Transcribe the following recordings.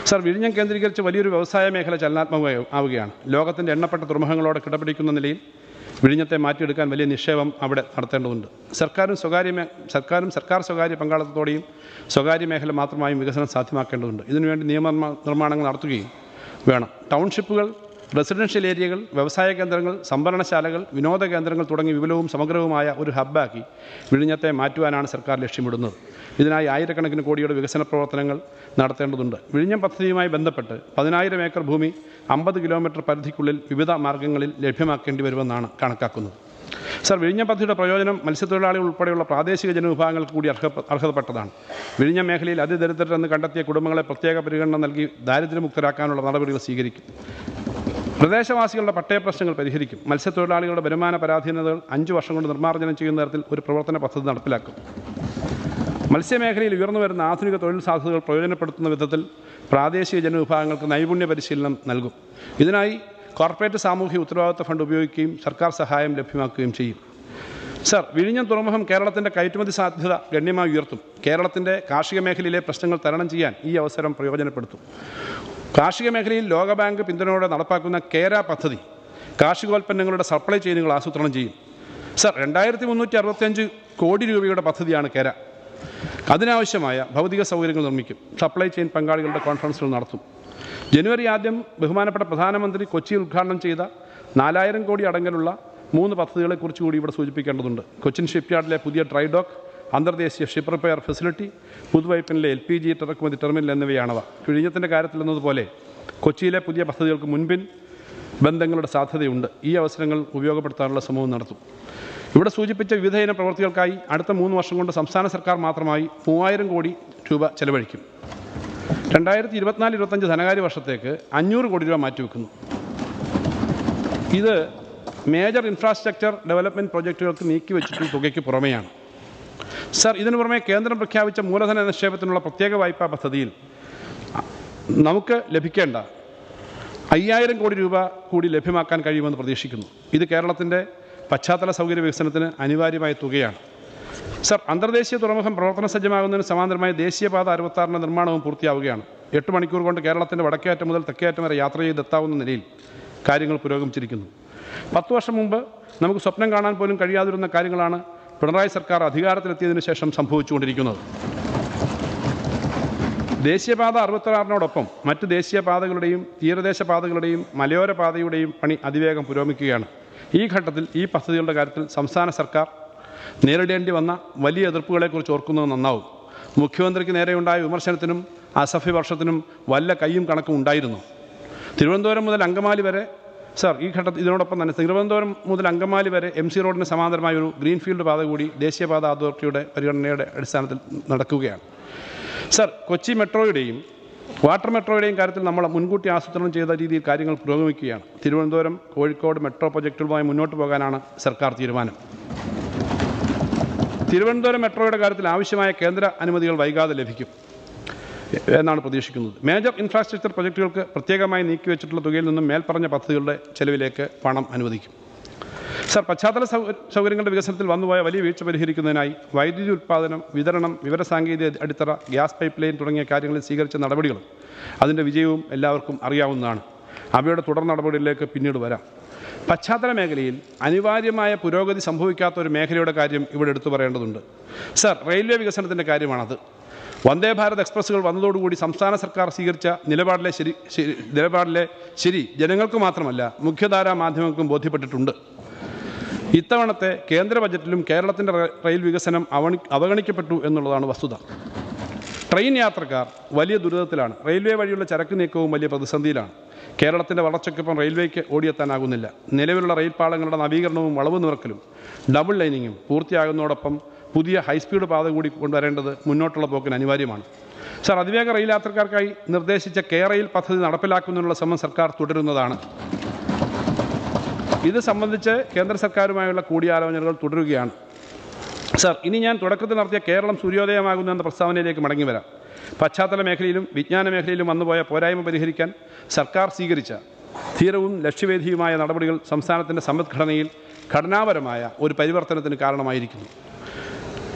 Sir, വിഴിഞ്ഞം കേന്ദ്രീകരിച്ച് വലിയൊരു വ്യവസായ മേഖല ചലനാത്മകമാവുകയാണ്. ലോകത്തിൻ്റെ എണ്ണപ്പെട്ട തുറമുഖങ്ങളോട് കിടപിടിക്കുന്ന നിലയിൽ വിഴിഞ്ഞത്തെ മാറ്റിയെടുക്കാൻ വലിയ നിക്ഷേപം അവിടെ നടത്തേണ്ടതുണ്ട്. സർക്കാർ സ്വകാര്യ പങ്കാളിത്തത്തോടെയും സ്വകാര്യ മേഖല മാത്രമായും വികസനം സാധ്യമാക്കേണ്ടതുണ്ട്. ഇതിനുവേണ്ടി നിർമ്മാണങ്ങൾ നടത്തുകയും വേണം. ടൗൺഷിപ്പുകൾ, റെസിഡൻഷ്യൽ ഏരിയകൾ, വ്യവസായ കേന്ദ്രങ്ങൾ, സംഭരണശാലകൾ, വിനോദ കേന്ദ്രങ്ങൾ തുടങ്ങി വിപുലവും സമഗ്രവുമായ ഒരു ഹബ്ബാക്കി വിഴിഞ്ഞത്തെ മാറ്റുവാനാണ് സർക്കാർ ലക്ഷ്യമിടുന്നത്. ഇതിനായി ആയിരക്കണക്കിന് കോടിയുടെ വികസന പ്രവർത്തനങ്ങൾ നടത്തേണ്ടതുണ്ട്. വിഴിഞ്ഞം പദ്ധതിയുമായി ബന്ധപ്പെട്ട് 10,000 ഏക്കർ ഭൂമി 50 കിലോമീറ്റർ പരിധിക്കുള്ളിൽ വിവിധ മാർഗ്ഗങ്ങളിൽ ലഭ്യമാക്കേണ്ടി വരുമെന്നാണ് കണക്കാക്കുന്നത്. സർ, വിഴിഞ്ഞം പദ്ധതിയുടെ പ്രയോജനം മത്സ്യത്തൊഴിലാളികൾ ഉൾപ്പെടെയുള്ള പ്രാദേശിക ജനവിഭാഗങ്ങൾക്ക് കൂടി അർഹതപ്പെട്ടതാണ്. വിഴിഞ്ഞം മേഖലയിൽ അതിദരിദ്രരെന്ന് കണ്ടെത്തിയ കുടുംബങ്ങളെ പ്രത്യേക പരിഗണന നൽകി ദാരിദ്ര്യമുക്തരാക്കാനുള്ള നടപടികൾ സ്വീകരിക്കും. പ്രദേശവാസികളുടെ പട്ടയ പ്രശ്നങ്ങൾ പരിഹരിക്കും. മത്സ്യത്തൊഴിലാളികളുടെ വരുമാന പരാധീനതകൾ 5 വർഷം കൊണ്ട് നിർമ്മാർജ്ജനം ചെയ്യുന്ന തരത്തിൽ ഒരു പ്രവർത്തന പദ്ധതി നടപ്പിലാക്കും. മത്സ്യമേഖലയിൽ ഉയർന്നു വരുന്ന ആധുനിക തൊഴിൽ സാധ്യതകൾ പ്രയോജനപ്പെടുത്തുന്ന വിധത്തിൽ പ്രാദേശിക ജനവിഭാഗങ്ങൾക്ക് നൈപുണ്യ പരിശീലനം നൽകും. ഇതിനായി കോർപ്പറേറ്റ് സാമൂഹിക ഉത്തരവാദിത്വ ഫണ്ട് ഉപയോഗിക്കുകയും സർക്കാർ സഹായം ലഭ്യമാക്കുകയും ചെയ്യും. സർ, വിഴിഞ്ഞം തുറമുഖം കേരളത്തിൻ്റെ കയറ്റുമതി സാധ്യത ഗണ്യമായി ഉയർത്തും. കേരളത്തിൻ്റെ കാർഷിക മേഖലയിലെ പ്രശ്നങ്ങൾ തരണം ചെയ്യാൻ ഈ അവസരം പ്രയോജനപ്പെടുത്തും. കാർഷിക മേഖലയിൽ ലോകബാങ്ക് പിന്തുണയോടെ നടപ്പാക്കുന്ന കേര പദ്ധതി കാർഷികോൽപ്പന്നങ്ങളുടെ സപ്ലൈ ചെയിനുകൾ ആസൂത്രണം ചെയ്യും. സർ, 2365 കോടി രൂപയുടെ പദ്ധതിയാണ് കേര. അതിനാവശ്യമായ ഭൗതിക സൗകര്യങ്ങൾ നിർമ്മിക്കും. സപ്ലൈ ചെയിൻ പങ്കാളികളുടെ കോൺഫറൻസുകൾ നടത്തും. ജനുവരി 1 ബഹുമാനപ്പെട്ട പ്രധാനമന്ത്രി കൊച്ചിയിൽ ഉദ്ഘാടനം ചെയ്ത 4000 കോടി അടങ്കലുള്ള 3 പദ്ധതികളെക്കുറിച്ച് കൂടി ഇവിടെ സൂചിപ്പിക്കേണ്ടതുണ്ട്. കൊച്ചിൻ ഷിപ്പ്യാർഡിലെ പുതിയ ഡ്രൈഡോക്ക്, അന്തർദേശീയ ഷിപ്പ് റിപ്പയർ ഫെസിലിറ്റി, പുതുവൈപ്പിനിലെ LPG ഇറക്കുമതി ടെർമിനൽ എന്നിവയാണവ. വിഴിഞ്ഞത്തിൻ്റെ കാര്യത്തിലെന്നതുപോലെ കൊച്ചിയിലെ പുതിയ പദ്ധതികൾക്ക് മുൻപിൻ ബന്ധങ്ങളുടെ സാധ്യതയുണ്ട്. ഈ അവസരങ്ങൾ ഉപയോഗപ്പെടുത്താനുള്ള ശ്രമവും നടത്തും. ഇവിടെ സൂചിപ്പിച്ച വിവിധ ഇന പ്രവൃത്തികൾക്കായി അടുത്ത 3 വർഷം കൊണ്ട് സംസ്ഥാന സർക്കാർ മാത്രമായി 3000 കോടി രൂപ ചെലവഴിക്കും. 2024-25 ധനകാര്യ വർഷത്തേക്ക് 500 കോടി രൂപ മാറ്റിവെക്കുന്നു. ഇത് മേജർ ഇൻഫ്രാസ്ട്രക്ചർ ഡെവലപ്മെൻറ്റ് പ്രോജക്റ്റുകൾക്ക് നീക്കിവെച്ചിട്ടുള്ള തുകയ്ക്ക് പുറമെയാണ്. സർ, ഇതിനു പുറമെ കേന്ദ്രം പ്രഖ്യാപിച്ച മൂലധന നിക്ഷേപത്തിനുള്ള പ്രത്യേക വായ്പാ പദ്ധതിയിൽ നമുക്ക് ലഭിക്കേണ്ട 5000 കോടി രൂപ കൂടി ലഭ്യമാക്കാൻ കഴിയുമെന്ന് പ്രതീക്ഷിക്കുന്നു. ഇത് കേരളത്തിൻ്റെ പശ്ചാത്തല സൗകര്യ വികസനത്തിന് അനിവാര്യമായ തുകയാണ്. സർ, അന്തർദേശീയ തുറമുഖം പ്രവർത്തന സജ്ജമാകുന്നതിന് സമാന്തരമായി ദേശീയപാത 66 നിർമ്മാണവും പൂർത്തിയാവുകയാണ്. 8 മണിക്കൂർ കൊണ്ട് കേരളത്തിൻ്റെ വടക്കേയറ്റം മുതൽ തെക്കേയറ്റം വരെ യാത്ര ചെയ്തെത്താവുന്ന നിലയിൽ കാര്യങ്ങൾ പുരോഗമിച്ചിരിക്കുന്നു. 10 വർഷം മുമ്പ് നമുക്ക് സ്വപ്നം കാണാൻ പോലും കഴിയാതിരുന്ന കാര്യങ്ങളാണ് പിണറായി സർക്കാർ അധികാരത്തിലെത്തിയതിനു ശേഷം സംഭവിച്ചുകൊണ്ടിരിക്കുന്നത്. ദേശീയപാത 66 മറ്റ് ദേശീയപാതകളുടെയും തീരദേശ പാതകളുടെയും മലയോര പാതയുടെയും പണി അതിവേഗം പുരോഗമിക്കുകയാണ്. ഈ ഘട്ടത്തിൽ ഈ പദ്ധതികളുടെ കാര്യത്തിൽ സംസ്ഥാന സർക്കാർ നേരിടേണ്ടി വന്ന വലിയ എതിർപ്പുകളെക്കുറിച്ച് ഓർക്കുന്നത് നന്നാവും. മുഖ്യമന്ത്രിക്ക് നേരെയുണ്ടായ വിമർശനത്തിനും അസഭ്യ വർഷത്തിനും വല്ല കയ്യും കണക്കും ഉണ്ടായിരുന്നു. തിരുവനന്തപുരം മുതൽ അങ്കമാലി വരെ ഇതിനോടൊപ്പം തന്നെ തിരുവനന്തപുരം മുതൽ അങ്കമാലി വരെ MC റോഡിന് സമാന്തരമായ ഒരു ഗ്രീൻഫീൽഡ് പാത കൂടി ദേശീയപാത അതോറിറ്റിയുടെ പരിഗണനയുടെ അടിസ്ഥാനത്തിൽ നടക്കുകയാണ്. സർ, കൊച്ചി മെട്രോയുടെയും വാട്ടർ മെട്രോയുടെയും കാര്യത്തിൽ നമ്മൾ മുൻകൂട്ടി ആസൂത്രണം ചെയ്ത രീതിയിൽ കാര്യങ്ങൾ പുരോഗമിക്കുകയാണ്. തിരുവനന്തപുരം കോഴിക്കോട് മെട്രോ പ്രൊജക്റ്റുകളുമായി മുന്നോട്ട് പോകാനാണ് സർക്കാർ തീരുമാനം. തിരുവനന്തപുരം മെട്രോയുടെ കാര്യത്തിൽ ആവശ്യമായ കേന്ദ്ര അനുമതികൾ വൈകാതെ ലഭിക്കും എന്നാണ് പ്രതീക്ഷിക്കുന്നത്. മേജർ ഇൻഫ്രാസ്ട്രക്ചർ പ്രൊജക്റ്റുകൾക്ക് പ്രത്യേകമായി നീക്കിവെച്ചിട്ടുള്ള തുകയിൽ നിന്നും മേൽപ്പറഞ്ഞ പദ്ധതികളുടെ ചെലവിലേക്ക് പണം അനുവദിക്കും. സർ, പശ്ചാത്തല സൗകര്യങ്ങളുടെ വികസനത്തിൽ വന്നുപോയ വലിയ വീഴ്ച പരിഹരിക്കുന്നതിനായി വൈദ്യുതി ഉൽപ്പാദനം, വിതരണം, വിവരസാങ്കേതിക അടിത്തറ, ഗ്യാസ് പൈപ്പ് ലൈൻ തുടങ്ങിയ കാര്യങ്ങളിൽ സ്വീകരിച്ച നടപടികളും അതിൻ്റെ വിജയവും എല്ലാവർക്കും അറിയാവുന്നതാണ്. അവയുടെ തുടർ നടപടികളിലേക്ക് പിന്നീട് വരാം. പശ്ചാത്തല മേഖലയിൽ അനിവാര്യമായ പുരോഗതി സംഭവിക്കാത്ത ഒരു മേഖലയുടെ കാര്യം ഇവിടെ എടുത്തു പറയേണ്ടതുണ്ട്. സർ, റെയിൽവേ വികസനത്തിൻ്റെ കാര്യമാണത്. വന്ദേ ഭാരത് എക്സ്പ്രസ്സുകൾ വന്നതോടുകൂടി സംസ്ഥാന സർക്കാർ സ്വീകരിച്ച നിലപാടിലെ ശരി ജനങ്ങൾക്ക് മാത്രമല്ല മുഖ്യധാരാ മാധ്യമങ്ങൾക്കും ബോധ്യപ്പെട്ടിട്ടുണ്ട്. ഇത്തവണത്തെ കേന്ദ്ര ബജറ്റിലും കേരളത്തിൻ്റെ റെയിൽ വികസനം അവഗണിക്കപ്പെട്ടു എന്നുള്ളതാണ് വസ്തുത. ട്രെയിൻ യാത്രക്കാർ വലിയ ദുരിതത്തിലാണ്. റെയിൽവേ വഴിയുള്ള ചരക്ക് നീക്കവും വലിയ പ്രതിസന്ധിയിലാണ്. കേരളത്തിൻ്റെ വളർച്ചയ്ക്കൊപ്പം റെയിൽവേക്ക് ഓടിയെത്താനാകുന്നില്ല. നിലവിലുള്ള റെയിൽ പാളങ്ങളുടെ നവീകരണവും വളവ് നിറക്കലും ഡബിൾ ലൈനിങ്ങും പൂർത്തിയാകുന്നതോടൊപ്പം പുതിയ ഹൈസ്പീഡ് പാത കൂടി കൊണ്ടുവരേണ്ടത് മുന്നോട്ടുള്ള പോക്കിന് അനിവാര്യമാണ്. സർ, അതിവേഗ റെയിൽ യാത്രക്കാർക്കായി നിർദ്ദേശിച്ച കെ-റെയിൽ പദ്ധതി നടപ്പിലാക്കുന്നതിനുള്ള ശ്രമം സർക്കാർ തുടരുന്നതാണ്. ഇത് സംബന്ധിച്ച് കേന്ദ്ര സർക്കാരുമായുള്ള കൂടിയാലോചനകൾ തുടരുകയാണ്. സർ, ഇനി ഞാൻ തുടക്കത്തിൽ നടത്തിയ കേരളം സൂര്യോദയമാകുന്നു എന്ന പ്രസ്താവനയിലേക്ക് മടങ്ങി വരാം. പശ്ചാത്തല മേഖലയിലും വിജ്ഞാന മേഖലയിലും വന്നുപോയ പോരായ്മ പരിഹരിക്കാൻ സർക്കാർ സ്വീകരിച്ച ധീരവും ലക്ഷ്യവേദിയുമായ നടപടികൾ സംസ്ഥാനത്തിൻ്റെ സമ്പദ്ഘടനയിൽ ഘടനാപരമായ ഒരു പരിവർത്തനത്തിന് കാരണമായിരിക്കുന്നു.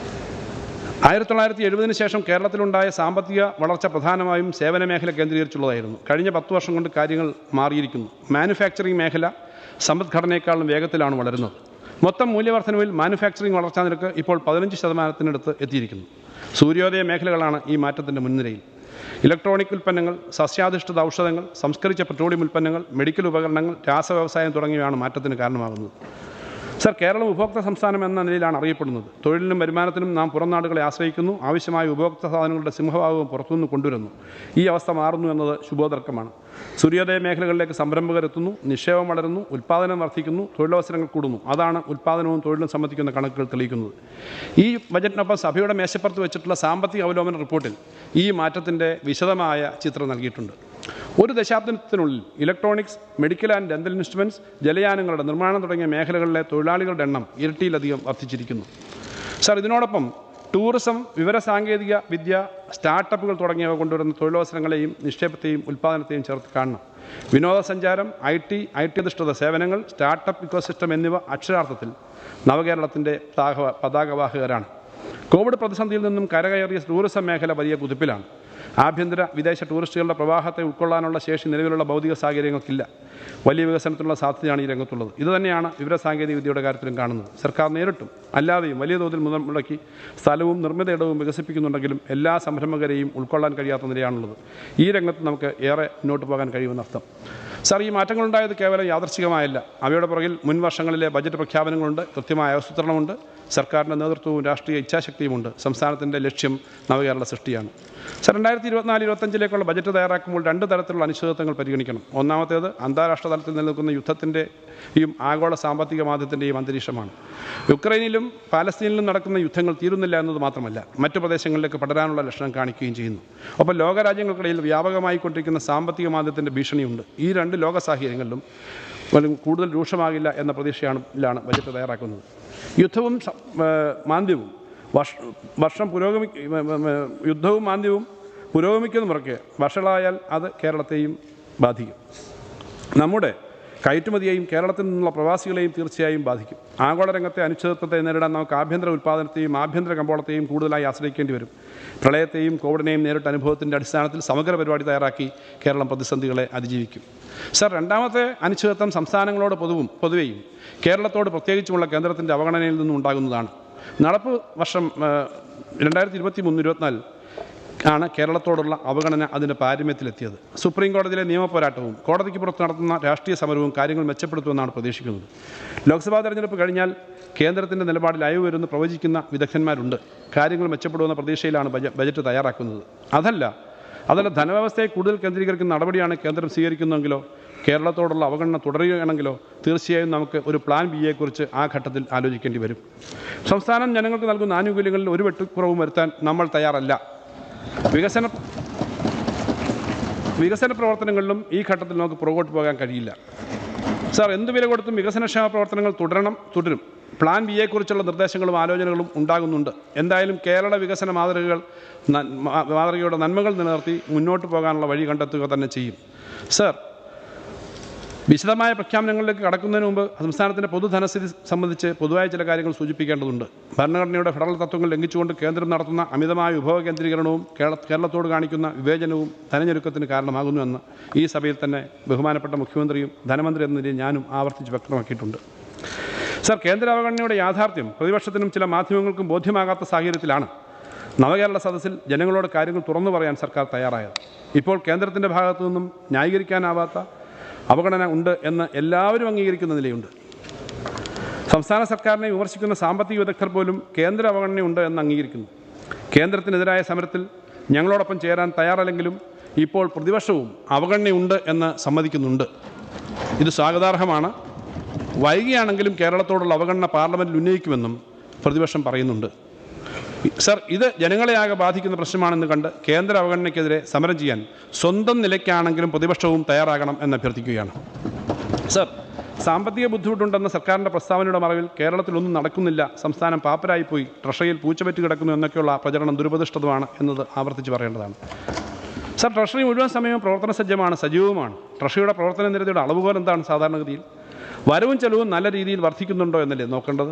1970 ശേഷം കേരളത്തിലുണ്ടായ സാമ്പത്തിക വളർച്ച പ്രധാനമായും സേവന മേഖല കേന്ദ്രീകരിച്ചുള്ളതായിരുന്നു. കഴിഞ്ഞ 10 വർഷം കൊണ്ട് കാര്യങ്ങൾ മാറിയിരിക്കുന്നു. മാനുഫാക്ചറിംഗ് മേഖല സമ്പദ്ഘടനയെക്കാളും വേഗത്തിലാണ് വളരുന്നത്. മൊത്തം മൂല്യവർദ്ധനവിൽ മാനുഫാക്ചറിംഗ് വളർച്ചാ നിരക്ക് ഇപ്പോൾ 15% എത്തിയിരിക്കുന്നു. സൂര്യോദയ മേഖലകളാണ് ഈ മാറ്റത്തിൻ്റെ മുൻനിരയിൽ. ഇലക്ട്രോണിക് ഉൽപ്പന്നങ്ങൾ, സസ്യാധിഷ്ഠിത ഔഷധങ്ങൾ, സംസ്കരിച്ച പെട്രോളിയം ഉൽപ്പന്നങ്ങൾ, മെഡിക്കൽ ഉപകരണങ്ങൾ, രാസവ്യവസായം തുടങ്ങിയവയാണ് മാറ്റത്തിന് കാരണമാകുന്നത്. സർ, കേരളം ഉപഭോക്തൃ സംസ്ഥാനം എന്ന നിലയിലാണ് അറിയപ്പെടുന്നത്. തൊഴിലിനും വരുമാനത്തിനും നാം പുറം നാടുകളെ ആശ്രയിക്കുന്നു. ആവശ്യമായ ഉപഭോക്തൃ സാധനങ്ങളുടെ സിംഹഭാഗവും പുറത്തുനിന്ന് കൊണ്ടുവരുന്നു. ഈ അവസ്ഥ മാറുന്നു എന്നത് ശുഭോദർക്കമാണ്. സൂര്യോദയ മേഖലകളിലേക്ക് സംരംഭകരെത്തുന്നു, നിക്ഷേപം വളരുന്നു, ഉൽപ്പാദനം വർദ്ധിക്കുന്നു, തൊഴിലവസരങ്ങൾ കൂടുന്നു. അതാണ് ഉൽപ്പാദനവും തൊഴിലും സംബന്ധിക്കുന്ന കണക്കുകൾ തെളിയിക്കുന്നത്. ഈ ബജറ്റിനൊപ്പം സഭയുടെ മേശപ്പുറത്ത് വെച്ചിട്ടുള്ള സാമ്പത്തിക അവലോകന റിപ്പോർട്ടിൽ ഈ മാറ്റത്തിൻ്റെ വിശദമായ ചിത്രം നൽകിയിട്ടുണ്ട്. ഒരു ദശാബ്ദത്തിനുള്ളിൽ electronics, medical and dental instruments, ജലയാനങ്ങളുടെ നിർമ്മാണം തുടങ്ങിയ മേഖലകളിലെ തൊഴിലാളികളുടെ എണ്ണം ഇരട്ടിയിലധികം വർദ്ധിച്ചിരിക്കുന്നു. സർ, ഇതിനോടൊപ്പം ടൂറിസം, വിവരസാങ്കേതിക വിദ്യ, സ്റ്റാർട്ടപ്പുകൾ തുടങ്ങിയവ കൊണ്ടുവരുന്ന തൊഴിലവസരങ്ങളെയും നിക്ഷേപത്തെയും ഉൽപ്പാദനത്തെയും ചേർത്ത് കാണണം. വിനോദസഞ്ചാരം, ഐ ടി അധിഷ്ഠിത സേവനങ്ങൾ, സ്റ്റാർട്ടപ്പ് ഇക്കോസിസ്റ്റം എന്നിവ അക്ഷരാർത്ഥത്തിൽ നവകേരളത്തിൻ്റെ പതാകവാഹകരാണ്. കോവിഡ് പ്രതിസന്ധിയിൽ നിന്നും കരകയറിയ ടൂറിസം മേഖല വലിയ കുതിപ്പിലാണ്. ആഭ്യന്തര വിദേശ ടൂറിസ്റ്റുകളുടെ പ്രവാഹത്തെ ഉൾക്കൊള്ളാനുള്ള ശേഷി നിലവിലുള്ള ഭൗതിക സാഹചര്യങ്ങൾക്കില്ല. വലിയ വികസനത്തിനുള്ള സാധ്യതയാണ് ഈ രംഗത്തുള്ളത്. ഇതുതന്നെയാണ് വിവരസാങ്കേതിക വിദ്യയുടെ കാര്യത്തിലും കാണുന്നത്. സർക്കാർ നേരിട്ടും അല്ലാതെയും വലിയ തോതിൽ മുടക്കി സ്ഥലവും നിർമ്മിത ഇടവും വികസിപ്പിക്കുന്നുണ്ടെങ്കിലും എല്ലാ സംരംഭകരെയും ഉൾക്കൊള്ളാൻ കഴിയാത്ത നിലയാണുള്ളത്. ഈ രംഗത്ത് നമുക്ക് ഏറെ മുന്നോട്ട് പോകാൻ കഴിയുമെന്നർത്ഥം. സർ, ഈ മാറ്റങ്ങളുണ്ടായത് കേവലം യാദർച്ഛികമായല്ല. അവയുടെ പുറകിൽ മുൻ വർഷങ്ങളിലെ ബജറ്റ് പ്രഖ്യാപനങ്ങളുണ്ട്, കൃത്യമായ ആസൂത്രണമുണ്ട്, സർക്കാരിൻ്റെ നേതൃത്വവും രാഷ്ട്രീയ ഇച്ഛാശക്തിയുമുണ്ട്. സംസ്ഥാനത്തിൻ്റെ ലക്ഷ്യം നവകേരള സൃഷ്ടിയാണ്. സർ, 2024-25 ബജറ്റ് തയ്യാറാക്കുമ്പോൾ 2 തരത്തിലുള്ള അനിശ്ചിതത്വങ്ങൾ പരിഗണിക്കണം. ഒന്നാമത്തേത് അന്താരാഷ്ട്ര തലത്തിൽ നിലനിൽക്കുന്ന യുദ്ധത്തിൻ്റെയും ആഗോള സാമ്പത്തിക മാന്ദ്യത്തിൻ്റെയും അന്തരീക്ഷമാണ്. യുക്രൈനിലും പാലസ്തീനിലും നടക്കുന്ന യുദ്ധങ്ങൾ തീരുന്നില്ല എന്നത് മാത്രമല്ല, മറ്റു പ്രദേശങ്ങളിലേക്ക് പടരാനുള്ള ലക്ഷണം കാണിക്കുകയും ചെയ്യുന്നു. ഒപ്പം ലോകരാജ്യങ്ങൾക്കിടയിൽ വ്യാപകമായിക്കൊണ്ടിരിക്കുന്ന സാമ്പത്തിക മാന്ദ്യത്തിൻ്റെ ഭീഷണിയുണ്ട്. ഈ 2 ലോക സാഹചര്യങ്ങളിലും കൂടുതൽ രൂക്ഷമാകില്ല എന്ന പ്രതീക്ഷയാണ് ബജറ്റ് തയ്യാറാക്കുന്നത്. യുദ്ധവും മാന്ദ്യവും യുദ്ധവും മാന്ദ്യവും പുരോഗമിക്കുന്ന മുറയ്ക്ക് വഷളായാൽ അത് കേരളത്തെയും ബാധിക്കും. നമ്മുടെ കയറ്റുമതിയെയും കേരളത്തിൽ നിന്നുള്ള പ്രവാസികളെയും തീർച്ചയായും ബാധിക്കും. ആഗോള രംഗത്തെ അനിശ്ചിതത്വത്തെ നേരിടാൻ നമുക്ക് ആഭ്യന്തര ഉൽപ്പാദനത്തെയും ആഭ്യന്തര കമ്പോളത്തെയും കൂടുതലായി ആശ്രയിക്കേണ്ടി വരും. പ്രളയത്തെയും കോവിഡിനെയും നേരിട്ട അനുഭവത്തിൻ്റെ അടിസ്ഥാനത്തിൽ സമഗ്ര പരിപാടി തയ്യാറാക്കി കേരളം പ്രതിസന്ധികളെ അതിജീവിക്കും. സർ, രണ്ടാമത്തെ അനിശ്ചിതത്വം സംസ്ഥാനങ്ങളോട് പൊതുവെയും കേരളത്തോട് പ്രത്യേകിച്ചുമുള്ള കേന്ദ്രത്തിൻ്റെ അവഗണനയിൽ നിന്നും ഉണ്ടാകുന്നതാണ്. നടപ്പ് വർഷം 2023-24 ആണ് കേരളത്തോടുള്ള അവഗണന അതിൻ്റെ പാരമ്യത്തിലെത്തിയത്. സുപ്രീം കോടതിയിലെ നിയമപോരാട്ടവും കോടതിക്ക് പുറത്ത് നടത്തുന്ന രാഷ്ട്രീയ സമരവും കാര്യങ്ങൾ മെച്ചപ്പെടുത്തുമെന്നാണ് പ്രതീക്ഷിക്കുന്നത്. ലോക്സഭാ തെരഞ്ഞെടുപ്പ് കഴിഞ്ഞാൽ കേന്ദ്രത്തിൻ്റെ നിലപാടിൽ അയവ് വരുമെന്ന് പ്രവചിക്കുന്ന വിദഗ്ധന്മാരുണ്ട്. കാര്യങ്ങൾ മെച്ചപ്പെടുമെന്ന പ്രതീക്ഷയിലാണ് ബജറ്റ് തയ്യാറാക്കുന്നത്. അതല്ല ധനവ്യവസ്ഥയെ കൂടുതൽ കേന്ദ്രീകരിക്കുന്ന നടപടിയാണ് കേന്ദ്രം സ്വീകരിക്കുന്നതെങ്കിലോ കേരളത്തോടുള്ള അവഗണന തുടരുകയാണെങ്കിലോ തീർച്ചയായും നമുക്ക് ഒരു പ്ലാൻ ബിയെക്കുറിച്ച് ആ ഘട്ടത്തിൽ ആലോചിക്കേണ്ടി വരും. സംസ്ഥാനം ജനങ്ങൾക്ക് നൽകുന്ന ആനുകൂല്യങ്ങളിൽ ഒരു വെട്ടിക്കുറവും വരുത്താൻ നമ്മൾ തയ്യാറല്ല. വികസന പ്രവർത്തനങ്ങളിലും ഈ ഘട്ടത്തിൽ നമുക്ക് പുറകോട്ട് പോകാൻ കഴിയില്ല. സാർ, എന്ത് വില കൊടുത്തും വികസനക്ഷേമ പ്രവർത്തനങ്ങൾ തുടരും. പ്ലാൻ ബിയെക്കുറിച്ചുള്ള നിർദ്ദേശങ്ങളും ആലോചനകളും ഉണ്ടാകുന്നുണ്ട്. എന്തായാലും കേരള വികസന മാതൃകയുടെ നന്മകൾ നിലനിർത്തി മുന്നോട്ട് പോകാനുള്ള വഴി കണ്ടെത്തുക തന്നെ ചെയ്യും. സർ, വിശദമായ പ്രഖ്യാപനങ്ങളിലേക്ക് കടക്കുന്നതിന് മുമ്പ് സംസ്ഥാനത്തിൻ്റെ പൊതുധനസ്ഥിതി സംബന്ധിച്ച് പൊതുവായ ചില കാര്യങ്ങൾ സൂചിപ്പിക്കേണ്ടതുണ്ട്. ഭരണഘടനയുടെ ഫെഡറൽ തത്വങ്ങൾ ലംഘിച്ചുകൊണ്ട് കേന്ദ്രം നടത്തുന്ന അമിതമായ വിഭവ കേന്ദ്രീകരണവും കേരളത്തോട് കാണിക്കുന്ന വിവേചനവും ധനഞ്ഞെരുക്കത്തിന് കാരണമാകുന്നുവെന്ന് ഈ സഭയിൽ തന്നെ ബഹുമാനപ്പെട്ട മുഖ്യമന്ത്രിയും ധനമന്ത്രി എന്ന നിലയിൽ ഞാനും ആവർത്തിച്ച് വ്യക്തമാക്കിയിട്ടുണ്ട്. സർ, കേന്ദ്ര അവഗണനയുടെ യാഥാർത്ഥ്യം പ്രതിപക്ഷത്തിനും ചില മാധ്യമങ്ങൾക്കും ബോധ്യമാകാത്ത സാഹചര്യത്തിലാണ് നവകേരള സദസ്സിൽ ജനങ്ങളോട് കാര്യങ്ങൾ തുറന്നു പറയാൻ സർക്കാർ തയ്യാറായത്. ഇപ്പോൾ കേന്ദ്രത്തിൻ്റെ ഭാഗത്തു നിന്നും ന്യായീകരിക്കാനാവാത്ത അവഗണന ഉണ്ട് എന്ന് എല്ലാവരും അംഗീകരിക്കുന്ന നിലയുണ്ട്. സംസ്ഥാന സർക്കാരിനെ വിമർശിക്കുന്ന സാമ്പത്തിക വിദഗ്ധർ പോലും കേന്ദ്ര അവഗണനയുണ്ട് എന്ന് അംഗീകരിക്കുന്നു. കേന്ദ്രത്തിനെതിരായ സമരത്തിൽ ഞങ്ങളോടൊപ്പം ചേരാൻ തയ്യാറല്ലെങ്കിലും ഇപ്പോൾ പ്രതിപക്ഷവും അവഗണനയുണ്ട് എന്ന് സമ്മതിക്കുന്നുണ്ട്. ഇത് സ്വാഗതാർഹമാണ്. വൈകിയാണെങ്കിലും കേരളത്തോടുള്ള അവഗണന പാർലമെൻറ്റിൽ ഉന്നയിക്കുമെന്നും പ്രതിപക്ഷം പറയുന്നുണ്ട്. സർ, ഇത് ജനങ്ങളെയാകെ ബാധിക്കുന്ന പ്രശ്നമാണെന്ന് കണ്ട് കേന്ദ്ര അവഗണനയ്ക്കെതിരെ സമരം ചെയ്യാൻ സ്വന്തം നിലയ്ക്കാണെങ്കിലും പ്രതിപക്ഷവും തയ്യാറാകണം എന്ന് അഭ്യർത്ഥിക്കുകയാണ്. സർ, സാമ്പത്തിക ബുദ്ധിമുട്ടുണ്ടെന്ന സർക്കാരിൻ്റെ പ്രസ്താവനയുടെ മറവിൽ കേരളത്തിലൊന്നും നടക്കുന്നില്ല, സംസ്ഥാനം പാപ്പരായിപ്പോയി, ട്രഷറിയിൽ പൂച്ചപറ്റി കിടക്കുന്നു എന്നൊക്കെയുള്ള പ്രചരണം ദുരുപദിഷ്ടമാണ് എന്നത് ആവർത്തിച്ച് പറയേണ്ടതാണ്. സർ, ട്രഷറി മുഴുവൻ സമയവും പ്രവർത്തന സജീവവുമാണ്. ട്രഷറിയുടെ പ്രവർത്തന നിരതയുടെ അളവുകോൽ എന്താണ്? സാധാരണഗതിയിൽ വരവും ചെലവും നല്ല രീതിയിൽ വർദ്ധിക്കുന്നുണ്ടോ എന്നല്ലേ നോക്കേണ്ടത്.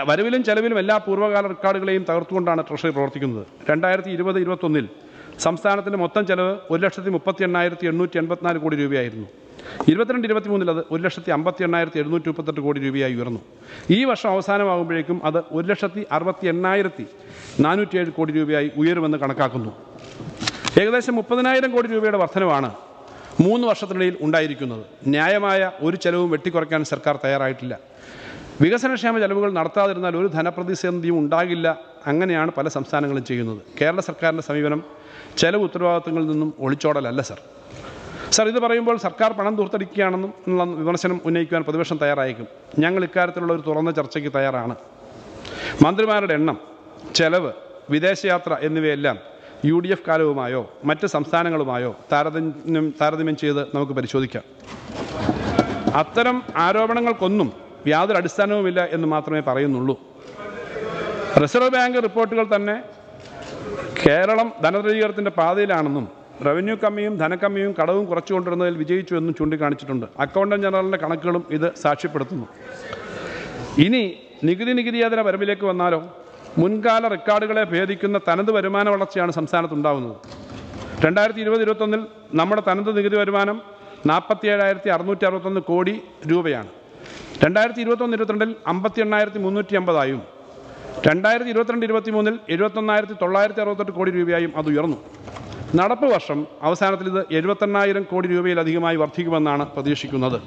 വരവിലും ചെലവിലും എല്ലാ പൂർവ്വകാല റെക്കോർഡുകളെയും തകർത്തുകൊണ്ടാണ് ട്രഷറി പ്രവർത്തിക്കുന്നത്. 2020-21 സംസ്ഥാനത്തിൻ്റെ മൊത്തം ചെലവ് 1,38,884 കോടി രൂപയായിരുന്നു. 22-23 അത് 1,58,738 കോടി രൂപയായി ഉയർന്നു. ഈ വർഷം അവസാനമാകുമ്പോഴേക്കും അത് 1,68,407 കോടി രൂപയായി ഉയരുമെന്ന് കണക്കാക്കുന്നു. ഏകദേശം 30,000 കോടി രൂപയുടെ വർധനവാണ് 3 വർഷത്തിനിടയിൽ ഉണ്ടായിരിക്കുന്നത്. ന്യായമായ ഒരു ചെലവും വെട്ടിക്കുറയ്ക്കാൻ സർക്കാർ തയ്യാറായിട്ടില്ല. വികസനക്ഷേമ ചെലവുകൾ നടത്താതിരുന്നാൽ ഒരു ധനപ്രതിസന്ധിയും ഉണ്ടാകില്ല. അങ്ങനെയാണ് പല സംസ്ഥാനങ്ങളും ചെയ്യുന്നത്. കേരള സർക്കാരിൻ്റെ സമീപനം ചെലവ് ഉത്തരവാദിത്തങ്ങളിൽ നിന്നും ഒളിച്ചോടലല്ല സർ. ഇത് പറയുമ്പോൾ സർക്കാർ പണം ദൂർത്തടിക്കുകയാണെന്നും ഉള്ള വിമർശനം ഉന്നയിക്കുവാൻ പ്രതിപക്ഷം തയ്യാറായേക്കും. ഞങ്ങൾ ഇക്കാര്യത്തിലുള്ള ഒരു തുറന്ന ചർച്ചയ്ക്ക് തയ്യാറാണ്. മന്ത്രിമാരുടെ എണ്ണം, ചെലവ്, വിദേശയാത്ര എന്നിവയെല്ലാം UDF കാലവുമായോ മറ്റ് സംസ്ഥാനങ്ങളുമായോ താരതമ്യം ചെയ്ത് നമുക്ക് പരിശോധിക്കാം. അത്തരം ആരോപണങ്ങൾക്കൊന്നും യാതൊരു അടിസ്ഥാനവുമില്ല എന്ന് മാത്രമേ പറയുന്നുള്ളൂ. റിസർവ് ബാങ്ക് റിപ്പോർട്ടുകൾ തന്നെ കേരളം ധനദ്രവീകരണത്തിൻ്റെ പാതയിലാണെന്നും റവന്യൂ കമ്മിയും ധനക്കമ്മിയും കടവും കുറച്ചുകൊണ്ടിരുന്നതിൽ വിജയിച്ചു എന്നും ചൂണ്ടിക്കാണിച്ചിട്ടുണ്ട്. അക്കൗണ്ടന്റ് ജനറലിൻ്റെ കണക്കുകളും ഇത് സാക്ഷ്യപ്പെടുത്തുന്നു. ഇനി നികുതിയേതര വരവിലേക്ക് വന്നാലോ, മുൻകാല റെക്കോർഡുകളെ ഭേദിക്കുന്ന തനത് വരുമാന വളർച്ചയാണ് സംസ്ഥാനത്തുണ്ടാകുന്നത്. 2020-21 നമ്മുടെ തനത് നികുതി വരുമാനം 47,661 കോടി രൂപയാണ്. 2021-22 58,350 2022-23 71,968 കോടി രൂപയായും അത് ഉയർന്നു. നടപ്പ് വർഷം അവസാനത്തിൽ ഇത് 78,000 കോടി രൂപയിലധികമായി വർദ്ധിക്കുമെന്നാണ് പ്രതീക്ഷിക്കുന്നത്.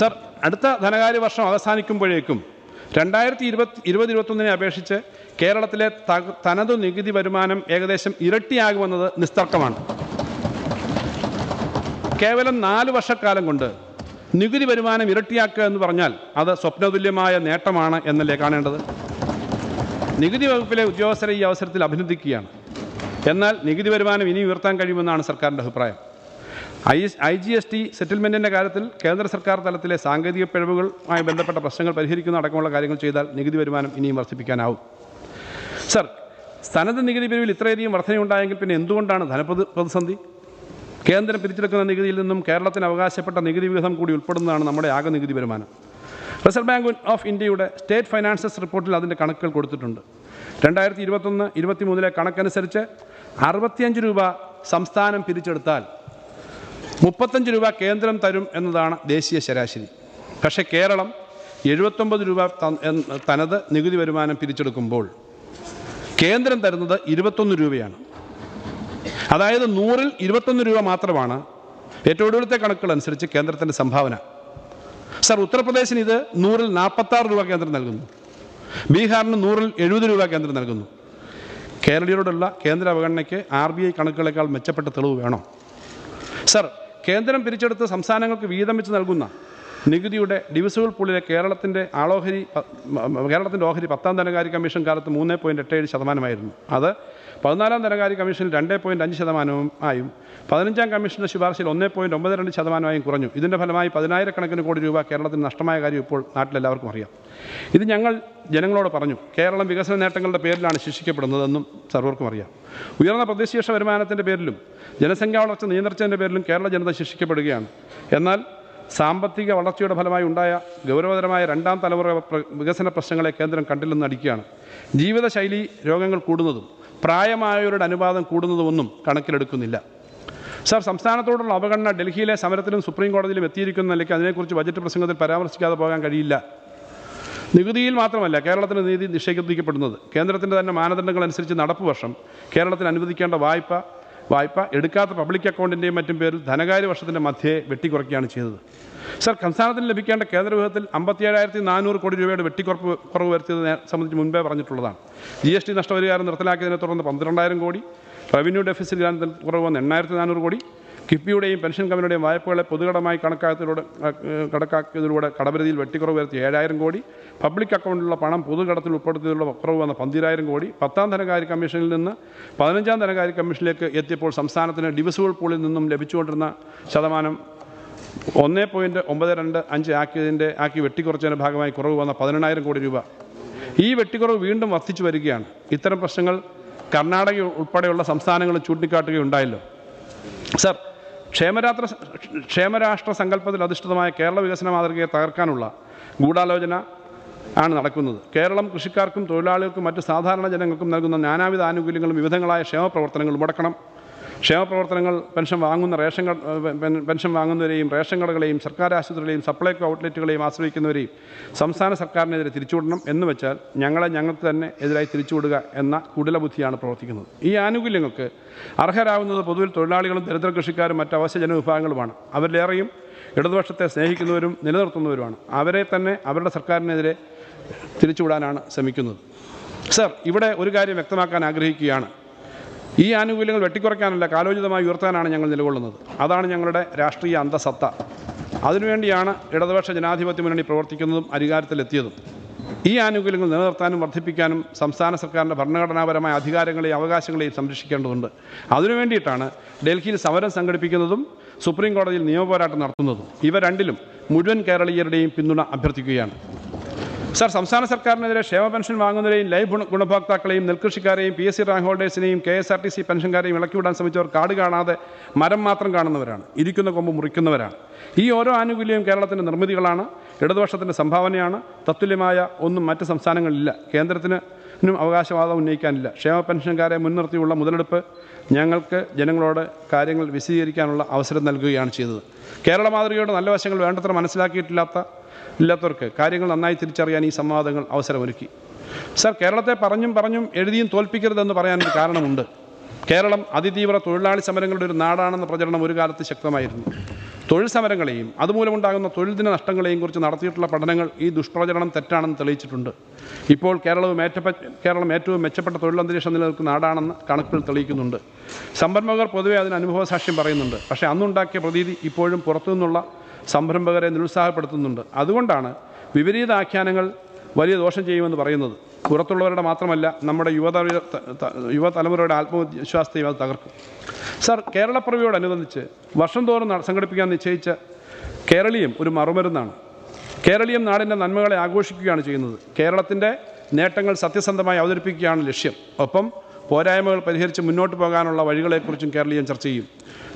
സർ, അടുത്ത ധനകാര്യ വർഷം അവസാനിക്കുമ്പോഴേക്കും 2020-21 അപേക്ഷിച്ച് കേരളത്തിലെ തനതു നികുതി വരുമാനം ഏകദേശം ഇരട്ടിയാകുമെന്നത് നിസ്തർക്കമാണ്. കേവലം 4 വർഷക്കാലം കൊണ്ട് നികുതി വരുമാനം ഇരട്ടിയാക്കുക എന്ന് പറഞ്ഞാൽ അത് സ്വപ്നതുല്യമായ നേട്ടമാണ് എന്നല്ലേ കാണേണ്ടത്. നികുതി വകുപ്പിലെ ഉദ്യോഗസ്ഥരെ ഈ അവസരത്തിൽ അഭിനന്ദിക്കുകയാണ്. എന്നാൽ നികുതി വരുമാനം ഇനി ഉയർത്താൻ കഴിയുമെന്നാണ് സർക്കാരിൻ്റെ അഭിപ്രായം. IGST സെറ്റിൽമെൻറ്റിൻ്റെ കാര്യത്തിൽ കേന്ദ്ര സർക്കാർ തലത്തിലെ സാങ്കേതിക പിഴവുകളുമായി ബന്ധപ്പെട്ട പ്രശ്നങ്ങൾ പരിഹരിക്കുന്ന അടക്കമുള്ള കാര്യങ്ങൾ ചെയ്താൽ നികുതി വരുമാനം ഇനിയും വർദ്ധിപ്പിക്കാനാവും. സർ, തനത് നികുതി പിരിവിൽ ഇത്രയധികം വർധനയുണ്ടായെങ്കിൽ പിന്നെ എന്തുകൊണ്ടാണ് ധനപ്രതിസന്ധി? കേന്ദ്രം പിരിച്ചെടുക്കുന്ന നികുതിയിൽ നിന്നും കേരളത്തിന് അവകാശപ്പെട്ട നികുതി വിഹിതം കൂടി ഉൾപ്പെടുന്നതാണ് നമ്മുടെ ആകെ നികുതി വരുമാനം. റിസർവ് ബാങ്ക് ഓഫ് ഇന്ത്യയുടെ സ്റ്റേറ്റ് ഫൈനാൻസസ് റിപ്പോർട്ടിൽ അതിൻ്റെ കണക്കുകൾ കൊടുത്തിട്ടുണ്ട്. 2021-23 കണക്കനുസരിച്ച് 65 രൂപ സംസ്ഥാനം പിരിച്ചെടുത്താൽ 35 രൂപ കേന്ദ്രം തരും എന്നതാണ് ദേശീയ ശരാശരി. പക്ഷേ കേരളം 79 രൂപ തനത് നികുതി വരുമാനം പിരിച്ചെടുക്കുമ്പോൾ കേന്ദ്രം തരുന്നത് 21 രൂപയാണ്. അതായത് 100-ൽ 21 രൂപ മാത്രമാണ് ഏറ്റവും ഒടുവിലത്തെ കണക്കുകൾ അനുസരിച്ച് കേന്ദ്രത്തിൻ്റെ സംഭാവന. സർ, ഉത്തർപ്രദേശിന് ഇത് 100-ൽ 46 രൂപ കേന്ദ്രം നൽകുന്നു. ബീഹാറിന് 100-ൽ 70 രൂപ കേന്ദ്രം നൽകുന്നു. കേരളീയരോടുള്ള കേന്ദ്ര അവഗണനയ്ക്ക് RBI കണക്കുകളേക്കാൾ മെച്ചപ്പെട്ട തെളിവ് വേണോ? സർ, കേന്ദ്രം പിരിച്ചെടുത്ത് സംസ്ഥാനങ്ങൾക്ക് വീതം വെച്ച് നൽകുന്ന നികുതിയുടെ ഡിവിസിബിൾ പൂളിലെ കേരളത്തിൻ്റെ ഓഹരി 10ാം ധനകാര്യ കമ്മീഷൻ കാലത്ത് 3.87% അത് 14ാം ധനകാര്യ കമ്മീഷനിൽ 2.5% 15ാം കമ്മീഷൻ്റെ ശുപാർശയിൽ 1.92% കുറഞ്ഞു. ഇതിൻ്റെ ഫലമായി 10,000 കോടി രൂപ കേരളത്തിന് നഷ്ടമായ കാര്യം ഇപ്പോൾ നാട്ടിലെല്ലാവർക്കും അറിയാം. ഇത് ഞങ്ങൾ ജനങ്ങളോട് പറഞ്ഞു. കേരളം വികസന നേട്ടങ്ങളുടെ പേരിലാണ് ശിക്ഷിക്കപ്പെടുന്നതെന്നും സർവർക്കും അറിയാം. ഉയർന്ന പ്രതിശീർഷ വരുമാനത്തിൻ്റെ പേരിലും ജനസംഖ്യാ വളർച്ച നിയന്ത്രിച്ചതിൻ്റെ പേരിലും കേരള ജനത ശിക്ഷിക്കപ്പെടുകയാണ്. എന്നാൽ സാമ്പത്തിക വളർച്ചയുടെ ഫലമായി ഉണ്ടായ ഗൗരവതരമായ 2ാം തലമുറ വികസന പ്രശ്നങ്ങളെ കേന്ദ്രം കണ്ടില്ലെന്ന് അടിക്കുകയാണ്. ജീവിതശൈലി രോഗങ്ങൾ കൂടുന്നതും പ്രായമായവരുടെ അനുപാതം കൂടുന്നതുമൊന്നും കണക്കിലെടുക്കുന്നില്ല. സർ, സംസ്ഥാനത്തോടുള്ള അവഗണന ഡൽഹിയിലെ സമരത്തിലും സുപ്രീം കോടതിയിലും എത്തിയിരിക്കുന്ന നിലയ്ക്ക് അതിനെക്കുറിച്ച് ബജറ്റ് പ്രസംഗത്തിൽ പരാമർശിക്കാതെ പോകാൻ കഴിയില്ല. നികുതിയിൽ മാത്രമല്ല കേരളത്തിന് നീതി നിഷേധിക്കപ്പെടുന്നത്. കേന്ദ്രത്തിൻ്റെ തന്നെ മാനദണ്ഡങ്ങൾ അനുസരിച്ച് നടപ്പ് വർഷം കേരളത്തിന് അനുവദിക്കേണ്ട വായ്പ എടുക്കാത്ത പബ്ലിക് അക്കൗണ്ടിൻ്റെയും മറ്റും പേരിൽ ധനകാര്യ വർഷത്തിൻ്റെ മധ്യേ വെട്ടിക്കുറയ്ക്കുകയാണ് ചെയ്തത്. സർ, സംസ്ഥാനത്തിന് ലഭിക്കേണ്ട കേന്ദ്ര വിഹിതത്തിൽ 57,400 കോടി രൂപയുടെ വെട്ടിക്കുറവ് വരുത്തിയത് സംബന്ധിച്ച് മുൻപേ പറഞ്ഞിട്ടുള്ളതാണ്. GST നഷ്ടപരിഹാരം നിർത്തലാക്കിയതിനെ തുടർന്ന് 12,000 കോടി, റവന്യൂ ഡെഫിസിറ്റ് ഗ്രാൻഡിൽ കുറവ് വന്ന് 8,400 കോടി, കിഫ്ബിയുടെയും പെൻഷൻ കമ്പനിയുടെയും വായ്പകളെ പൊതുകടമായി കണക്കാക്കിയതിലൂടെ കടപരിധിയിൽ വെട്ടിക്കുറവ് വരുത്തി 7,000 കോടി, പബ്ലിക് അക്കൗണ്ടിലുള്ള പണം പൊതുകടത്തിൽ ഉൾപ്പെടുത്തിയതിലുള്ള കുറവ് വന്ന 12,000 കോടി, 10ാം ധനകാര്യ കമ്മീഷനിൽ നിന്ന് 15ാം ധനകാര്യ കമ്മീഷനിലേക്ക് എത്തിയപ്പോൾ സംസ്ഥാനത്തിന് ഡിവിസിബിൾ പൂളിൽ നിന്നും ലഭിച്ചുകൊണ്ടിരുന്ന ശതമാനം 1.925 ആക്കി വെട്ടിക്കുറച്ചതിൻ്റെ ഭാഗമായി കുറവ് വന്ന 18,000 കോടി രൂപ. ഈ വെട്ടിക്കുറവ് വീണ്ടും വർദ്ധിച്ചു വരികയാണ്. ഇത്തരം പ്രശ്നങ്ങൾ കർണാടക ഉൾപ്പെടെയുള്ള സംസ്ഥാനങ്ങളും ചൂണ്ടിക്കാട്ടുകയുണ്ടായല്ലോ. സർ, ക്ഷേമരാഷ്ട്ര സങ്കല്പത്തിൽ അധിഷ്ഠിതമായ കേരള വികസന മാതൃകയെ തകർക്കാനുള്ള ഗൂഢാലോചന ആണ് നടക്കുന്നത്. കേരളം കൃഷിക്കാർക്കും തൊഴിലാളികൾക്കും മറ്റ് സാധാരണ ജനങ്ങൾക്കും നൽകുന്ന നാനാവിധ ആനുകൂല്യങ്ങളും വിവിധങ്ങളായ ക്ഷേമപ്രവർത്തനങ്ങളും മുടക്കണം. ക്ഷേമപ്രവർത്തനങ്ങൾ പെൻഷൻ വാങ്ങുന്നവരെയും റേഷൻ കടകളെയും സർക്കാർ ആശുപത്രികളെയും സപ്ലൈകോ ഔട്ട്ലെറ്റുകളെയും ആശ്രയിക്കുന്നവരെയും സംസ്ഥാന സർക്കാരിനെതിരെ തിരിച്ചുവിടണം എന്ന് വെച്ചാൽ ഞങ്ങൾക്ക് തന്നെ എതിരായി തിരിച്ചുവിടുക എന്ന കുടിലബുദ്ധിയാണ് പ്രവർത്തിക്കുന്നത്. ഈ ആനുകൂല്യങ്ങൾക്ക് അർഹരാകുന്നത് പൊതുവിൽ തൊഴിലാളികളും ദരിദ്ര കൃഷിക്കാരും മറ്റ് അവശ്യ ജനവിഭാഗങ്ങളുമാണ്. അവരിലേറെയും ഇടതുപക്ഷത്തെ സ്നേഹിക്കുന്നവരും നിലനിർത്തുന്നവരുമാണ്. അവരെ തന്നെ അവരുടെ സർക്കാരിനെതിരെ തിരിച്ചുവിടാനാണ് ശ്രമിക്കുന്നത്. സർ, ഇവിടെ ഒരു കാര്യം വ്യക്തമാക്കാൻ ആഗ്രഹിക്കുകയാണ്. ഈ ആനുകൂല്യങ്ങൾ വെട്ടിക്കുറയ്ക്കാനല്ല, കാലോചിതമായി ഉയർത്താനാണ് ഞങ്ങൾ നിലകൊള്ളുന്നത്. അതാണ് ഞങ്ങളുടെ രാഷ്ട്രീയ അന്തസത്ത. അതിനുവേണ്ടിയാണ് ഇടതുപക്ഷ ജനാധിപത്യ മുന്നണി പ്രവർത്തിക്കുന്നതും അധികാരത്തിലെത്തിയതും. ഈ ആനുകൂല്യങ്ങൾ നിലനിർത്താനും വർദ്ധിപ്പിക്കാനും സംസ്ഥാന സർക്കാരിൻ്റെ ഭരണഘടനാപരമായ അധികാരങ്ങളെയും അവകാശങ്ങളെയും സംരക്ഷിക്കേണ്ടതുണ്ട്. അതിനുവേണ്ടിയിട്ടാണ് ഡൽഹിയിൽ സമരം സംഘടിപ്പിക്കുന്നതും സുപ്രീം കോടതിയിൽ നിയമപോരാട്ടം നടത്തുന്നതും. ഇവ രണ്ടിലും മുഴുവൻ കേരളീയരുടെയും പിന്തുണ അഭ്യർത്ഥിക്കുകയാണ്. സർ, സംസ്ഥാന സർക്കാരിനെതിരെ ക്ഷേമ പെൻഷൻ വാങ്ങുന്നവരെയും ലൈഫ് ഗുണഭോക്താക്കളെയും നെൽകൃഷിക്കാരെയും PSC റാങ്ക് ഹോൾഡേഴ്സിനെയും KSRTC പെൻഷൻകാരെയും ഇളക്കിവിടാൻ ശ്രമിച്ചവർ കാട് കാണാതെ മരം മാത്രം കാണുന്നവരാണ്, ഇരിക്കുന്ന കൊമ്പ് മുറിക്കുന്നവരാണ്. ഈ ഓരോ ആനുകൂല്യവും കേരളത്തിൻ്റെ നിർമ്മിതികളാണ്, ഇടതുപക്ഷത്തിൻ്റെ സംഭാവനയാണ്. തത്തുല്യമായ ഒന്നും മറ്റ് സംസ്ഥാനങ്ങളിലില്ല. കേന്ദ്രത്തിനും അവകാശവാദം ഉന്നയിക്കാനില്ല. ക്ഷേമ പെൻഷൻകാരെ മുൻനിർത്തിയുള്ള മുതലെടുപ്പ് ഞങ്ങൾക്ക് ജനങ്ങളോട് കാര്യങ്ങൾ വിശദീകരിക്കാനുള്ള അവസരം നൽകുകയാണ് ചെയ്തത്. കേരള മാതൃകയുടെ നല്ല വശങ്ങൾ വേണ്ടത്ര മനസ്സിലാക്കിയിട്ടില്ലാത്തവർക്ക് കാര്യങ്ങൾ നന്നായി തിരിച്ചറിയാൻ ഈ സംവാദങ്ങൾ അവസരമൊരുക്കി. സർ, കേരളത്തെ പറഞ്ഞും എഴുതിയും തോൽപ്പിക്കരുതെന്ന് പറയാനൊരു കാരണമുണ്ട്. കേരളം അതിതീവ്ര തൊഴിലാളി സമരങ്ങളുടെ ഒരു നാടാണെന്ന പ്രചരണം ഒരു കാലത്ത് ശക്തമായിരുന്നു. തൊഴിൽ സമരങ്ങളെയും അതുമൂലമുണ്ടാകുന്ന തൊഴിൽ ദിന നഷ്ടങ്ങളെയും കുറിച്ച് നടത്തിയിട്ടുള്ള പഠനങ്ങൾ ഈ ദുഷ്പ്രചരണം തെറ്റാണെന്ന് തെളിയിച്ചിട്ടുണ്ട്. ഇപ്പോൾ കേരളം ഏറ്റവും മെച്ചപ്പെട്ട തൊഴിലന്തരീക്ഷം നിലനിൽക്കുന്ന നാടാണെന്ന് കണക്കുകൾ തെളിയിക്കുന്നുണ്ട്. സംരംഭകർ പൊതുവെ അതിന് അനുഭവസാക്ഷ്യം പറയുന്നുണ്ട്. പക്ഷേ അന്നുണ്ടാക്കിയ പ്രതീതി ഇപ്പോഴും പുറത്തുനിന്നുള്ള സംരംഭകരെ നിരുത്സാഹപ്പെടുത്തുന്നുണ്ട്. അതുകൊണ്ടാണ് വിപരീത ആഖ്യാനങ്ങൾ വലിയ ദോഷം ചെയ്യുമെന്ന് പറയുന്നത്. പുറത്തുള്ളവരുടെ മാത്രമല്ല, നമ്മുടെ യുവതലമുറയുടെ ആത്മവിശ്വാസത്തെയും അത് തകർക്കും. സർ, കേരളപ്പിറവിയോടനുബന്ധിച്ച് വർഷം തോറും സംഘടിപ്പിക്കാൻ നിശ്ചയിച്ച കേരളീയം ഒരു മറുമരുന്നാണ്. കേരളീയം നാടിൻ്റെ നന്മകളെ ആഘോഷിക്കുകയാണ് ചെയ്യുന്നത്. കേരളത്തിൻ്റെ നേട്ടങ്ങൾ സത്യസന്ധമായി അവതരിപ്പിക്കുകയാണ് ലക്ഷ്യം. ഒപ്പം പോരായ്മകൾ പരിഹരിച്ച് മുന്നോട്ട് പോകാനുള്ള വഴികളെക്കുറിച്ചും കേരളീയം ചർച്ച ചെയ്യും.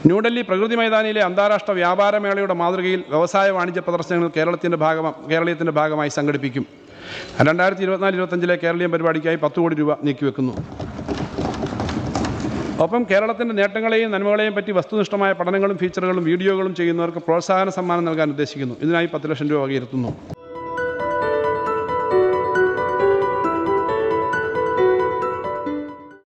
ന്യൂഡൽഹി പ്രകൃതി മൈതാനിയിലെ അന്താരാഷ്ട്ര വ്യാപാരമേളയുടെ മാതൃകയിൽ വ്യവസായ വാണിജ്യ പ്രദർശനങ്ങൾ കേരളീയത്തിൻ്റെ ഭാഗമായി സംഘടിപ്പിക്കും. 2024-25 കേരളീയം പരിപാടിക്കായി 10 കോടി രൂപ നീക്കിവെക്കുന്നു. ഒപ്പം കേരളത്തിൻ്റെ നേട്ടങ്ങളെയും നന്മകളെയും പറ്റി വസ്തുനിഷ്ഠമായ പഠനങ്ങളും ഫീച്ചറുകളും വീഡിയോകളും ചെയ്യുന്നവർക്ക് പ്രോത്സാഹന സമ്മാനം നൽകാൻ ഉദ്ദേശിക്കുന്നു. ഇതിനായി 10 ലക്ഷം രൂപ വകയിരുത്തുന്നു.